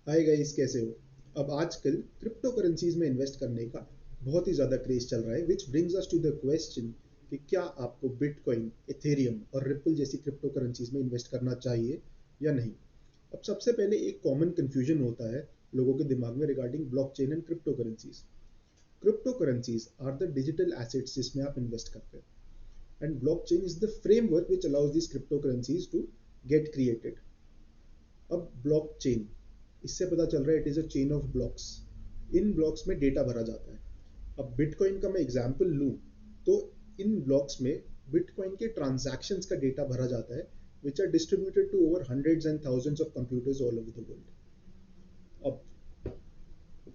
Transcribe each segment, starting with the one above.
Hi guys, कैसे हो। अब आजकल क्रिप्टो करेंसीज में इन्वेस्ट करने का बहुत ही ज़्यादा क्रेज चल रहा है, which brings us to the question कि क्या आपको बिटकॉइन, इथेरियम और रिपल जैसी क्रिप्टो करेंसीज में इन्वेस्ट करना चाहिए या नहीं। अब सबसे पहले एक कॉमन कंफ्यूजन होता है लोगों के दिमाग में regarding blockchain and cryptocurrencies. Cryptocurrencies are the digital assets जिसमें आप इन्वेस्ट करते हैं, and blockchain is the framework which allows this cryptocurrencies to get created. अब ब्लॉकचेन, इससे पता चल रहा है it is a chain of blocks. इन ब्लॉक्स में डेटा भरा जाता है। अब बिटकॉइन का मैं एग्जांपल लूं तो इन ब्लॉक्स में बिटकॉइन के ट्रांजैक्शंस का डेटा भरा जाता है, which are distributed to over hundreds and thousands of computers all over the world. अब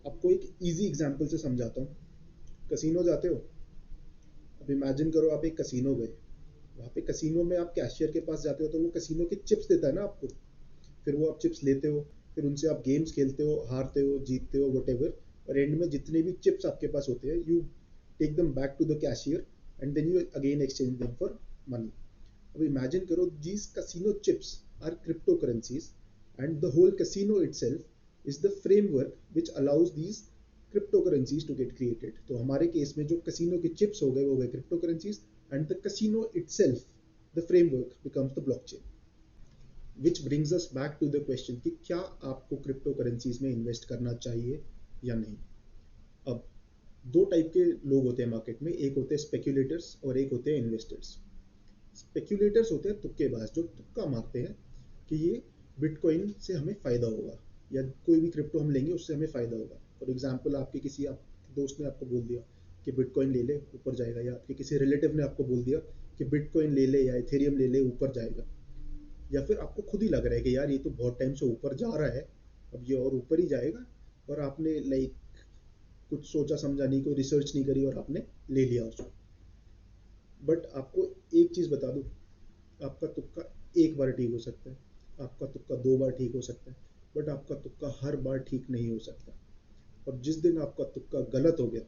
आपको एक इजी एग्जांपल से समझाता हूँ। कसिनो जाते हो। अब इमेजिन करो आप एक कसिनो गए। वहाँ पे कसिनो में आप कैशियर के पास जाते हो तो वो कसिनो के चिप्स देता है ना आपको। फिर वो आप चिप्स लेते हो, फिर उनसे आप गेम्स खेलते हो, हारते हो, जीतते हो, वट। और एंड में जितने भी चिप्स आपके पास होते हैं, you take them back to the cashier and then you again exchange them for money. अब इमेजिन करो, these casino chips are cryptocurrencies, and the whole casino itself is the framework which allows these cryptocurrencies to get created। तो हमारे case में जो casino के chips हो गए वो गए cryptocurrencies, and the casino itself, the framework becomes the blockchain। Which brings us back to the question कि क्या आपको क्रिप्टो करेंसीज में इन्वेस्ट करना चाहिए या नहीं। अब दो टाइप के लोग होते हैं मार्केट में, एक होते हैं स्पेक्यूलेटर्स और एक होते हैं इन्वेस्टर्स। स्पेक्यूलेटर्स होते हैं तुक्केबाज, जो तुक्का मारते हैं कि ये बिटकॉइन से हमें फ़ायदा होगा या कोई भी क्रिप्टो हम लेंगे उससे हमें फ़ायदा होगा। फॉर एग्जांपल, आपके किसी आप दोस्त ने आपको बोल दिया कि बिटकॉइन ले ले ऊपर जाएगा, या आपके किसी रिलेटिव ने आपको बोल दिया कि बिटकॉइन ले ले या इथेरियम ले ले ऊपर जाएगा। या फिर आपको खुद ही लग रहा है कि यार ये तो बहुत टाइम से ऊपर जा रहा है, अब ये और ऊपर ही जाएगा, और आपने लाइक कुछ सोचा समझा नहीं, कोई रिसर्च नहीं करी और आपने ले लिया उसको। बट आपको एक चीज़ बता दूं, आपका तुक्का एक बार ठीक हो सकता है, आपका तुक्का दो बार ठीक हो सकता है, बट आपका तुक्का हर बार ठीक नहीं हो सकता। और जिस दिन आपका तुक्का गलत हो गया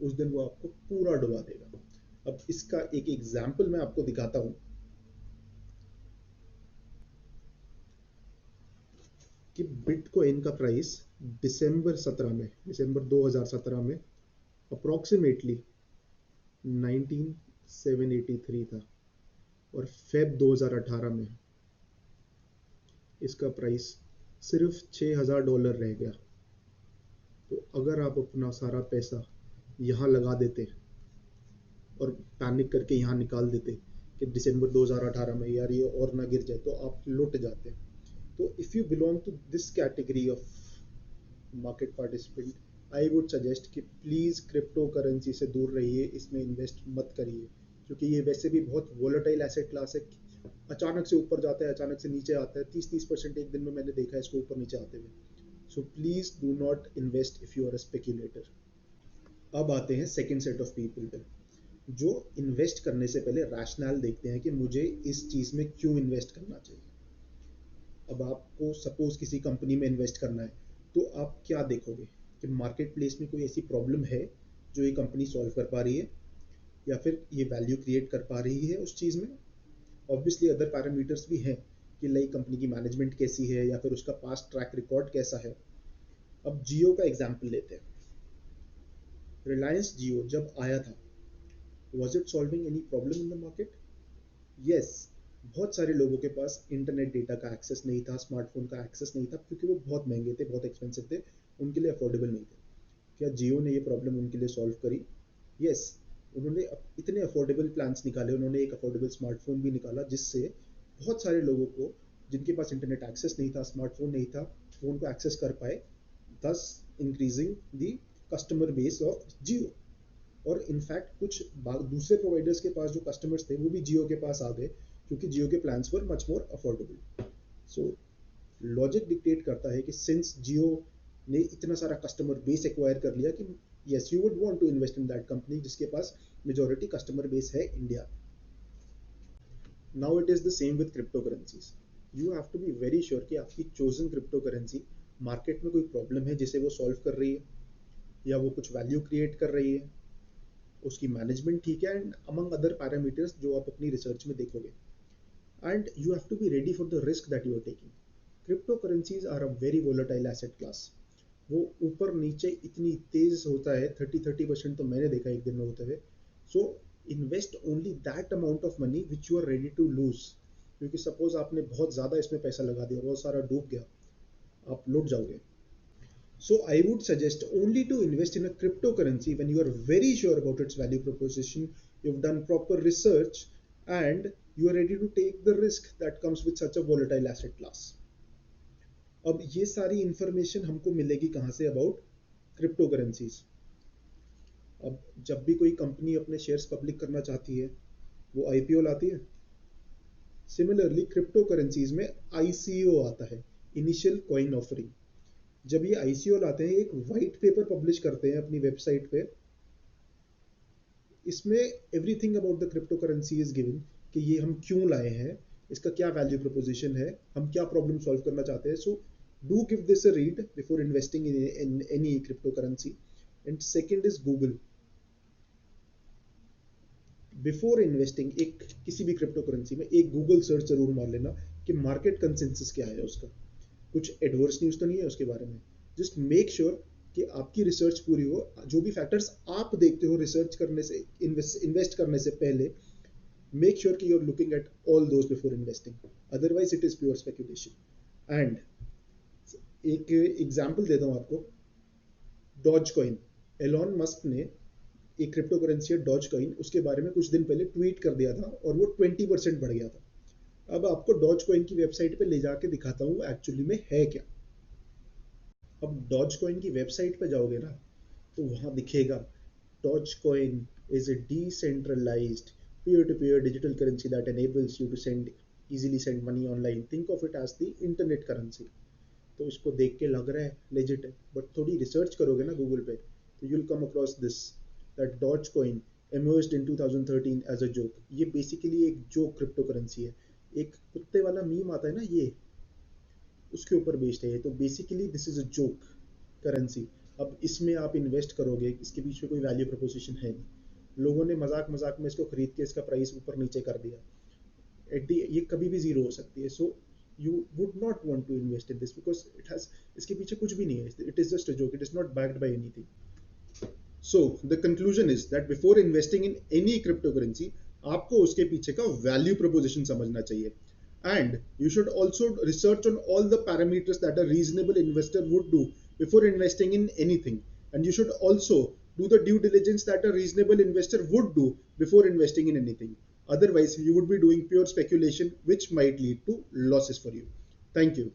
उस दिन वो आपको पूरा डुबा देगा। अब इसका एक एग्जाम्पल मैं आपको दिखाता हूँ कि बिटकॉइन का प्राइस दिसंबर 2017 में अप्रॉक्सीमेटली 19783 था, और फेब 2018 में इसका प्राइस सिर्फ $6000 रह गया। तो अगर आप अपना सारा पैसा यहाँ लगा देते और पैनिक करके यहाँ निकाल देते कि दिसंबर 2018 में यार ये और ना गिर जाए, तो आप लुट जाते। तो if you belong to this category of market participant, I would suggest कि प्लीज़ क्रिप्टो करेंसी से दूर रहिए, इसमें इन्वेस्ट मत करिए, क्योंकि ये वैसे भी बहुत वोलेटाइल एसेट क्लास है। अचानक से ऊपर जाता है, अचानक से नीचे आता है, 30-30% एक दिन में मैंने देखा है इसको ऊपर नीचे आते हुए। So please do not invest if you are a speculator. अब आते हैं सेकेंड सेट ऑफ पीपल पे, जो इन्वेस्ट करने से पहले रैशनल देखते हैं कि मुझे इस चीज़ में क्यों इन्वेस्ट करना चाहिए। अब आपको सपोज किसी कंपनी में इन्वेस्ट करना है, तो आप क्या देखोगे कि मार्केट प्लेस में कोई ऐसी प्रॉब्लम है जो ये कंपनी सॉल्व कर पा रही है, या फिर ये वैल्यू क्रिएट कर पा रही है उस चीज़ में। ऑब्वियसली अदर पैरामीटर्स भी हैं कि लाइक कंपनी की मैनेजमेंट कैसी है या फिर उसका पास्ट ट्रैक रिकॉर्ड कैसा है। अब जियो का एग्जाम्पल लेते हैं। रिलायंस जियो जब आया था, was it solving any problem in the market? Yes. बहुत सारे लोगों के पास इंटरनेट डेटा का एक्सेस नहीं था, स्मार्टफोन का एक्सेस नहीं था, क्योंकि वो बहुत महंगे थे, बहुत एक्सपेंसिव थे, उनके लिए अफोर्डेबल नहीं थे। क्या जियो ने ये प्रॉब्लम उनके लिए सॉल्व करी? यस। उन्होंने इतने अफोर्डेबल प्लान्स निकाले, उन्होंने एक अफोर्डेबल स्मार्टफोन भी निकाला जिससे बहुत सारे लोगों को, जिनके पास इंटरनेट एक्सेस नहीं था, स्मार्टफोन नहीं था, फ़ोन को एक्सेस कर पाए, thus increasing the customer base of Jio. और इनफैक्ट कुछ दूसरे प्रोवाइडर्स के पास जो कस्टमर्स थे वो भी जियो के पास आ गए, क्योंकि जियो के plans were much more affordable. So logic dictate करता है कि सिंस जियो ने इतना सारा कस्टमर बेस एक्वायर कर लिया कि yes, you would want to invest in that company जिसके पास मेजोरिटी कस्टमर बेस है India. Now it is the same with cryptocurrencies. You have to be very sure कि आपकी चोजन क्रिप्टो करेंसी मार्केट में कोई problem है जिसे वो सॉल्व कर रही है, या वो कुछ वैल्यू क्रिएट कर रही है, उसकी मैनेजमेंट ठीक है, एंड अमंग अदर पैरामीटर्स जो आप अपनी रिसर्च में देखोगे। And you have to be ready for the risk that you are taking. Cryptocurrencies are a very volatile asset class. वो ऊपर नीचे इतनी तेज होता है, 30% तो मैंने देखा एक दिन में होते हुए. So invest only that amount of money which you are ready to lose. क्योंकि सपोज आपने बहुत ज्यादा इसमें पैसा लगा दिया, बहुत सारा डूब गया, आप लुट जाओगे. So I would suggest only to invest in a cryptocurrency when you are very sure about its value proposition, you've done proper research, and you are ready to take the risk that comes with such a volatile asset class. अब ये सारी information हमको मिलेगी कहाँ say about crypto currencies. अब जब भी कोई कंपनी अपने शेयर्स पब्लिक करना चाहती है, वो आईपीओ लाती है. सिमिलरली क्रिप्टो करेंसीज में आईसीओ आता है, इनिशियल कॉइन ऑफरिंग. जब ये आईसीओ लाते हैं, एक वाइट पेपर पब्लिश करते हैं अपनी वेबसाइट पे. इसमें everything about the crypto currency is given, कि ये हम क्यों लाए हैं, इसका क्या वैल्यू प्रोपोजिशन है, हम क्या प्रॉब्लम सॉल्व करना चाहते हैं. So do give this a read before investing in any crypto currency. And second is Google. Before investing एक किसी भी क्रिप्टो करेंसी में एक गूगल सर्च जरूर मार लेना कि मार्केट कंसेंसस क्या है उसका, कुछ एडवर्स न्यूज तो नहीं है उसके बारे में. जस्ट मेक श्योर कि आपकी रिसर्च पूरी हो. जो भी फैक्टर्स आप देखते हो रिसर्च करने से, इन्वेस्ट करने से पहले, मेक श्योर कि you are looking at all those before investing. Otherwise it is pure speculation. And एक एग्जांपल देता हूं आपको, डॉज कॉइन. एलॉन मस्क ने एक क्रिप्टो करेंसी है डॉज कॉइन, उसके बारे में कुछ दिन पहले ट्वीट कर दिया था और वो 20% बढ़ गया था. अब आपको डॉज कॉइन की वेबसाइट पे ले जाके दिखाता हूँ एक्चुअली में है क्या. अब डॉज कॉइन की वेबसाइट पे जाओगे ना, तो वहां दिखेगा Dogecoin is a decentralised peer-to-peer digital currency that enables you to easily send money online. Think of it as the internet currency. तो इसको देख के लग रहा है legit है, बट थोड़ी रिसर्च करोगे ना गूगल पे, तो you'll come across this, that Dogecoin emerged in 2013 as a joke. ये बेसिकली एक जोक क्रिप्टो करेंसी है. एक कुत्ते वाला मीम आता है ना, ये उसके ऊपर बेस्ड है. तो basically this is a joke currency. अब इसमें आप इन्वेस्ट करोगे, इसके पीछे कोई वैल्यू प्रोपोजिशन है नहीं. लोगों ने मजाक मजाक में इसको खरीद के इसका प्राइस ऊपर नीचे कर दिया. ये कभी भी जीरो हो सकती है. सो you would not want to invest in this because it has, इसके पीछे कुछ भी नहीं है. It is just a joke. It is not backed by anything. So the conclusion is that before investing in any cryptocurrency, आपको उसके पीछे का वैल्यू प्रोपोजिशन समझना चाहिए. And you should also research on all the parameters that a reasonable investor would do before investing in anything. And you should also do the due diligence that a reasonable investor would do before investing in anything. Otherwise, you would be doing pure speculation, which might lead to losses for you. Thank you.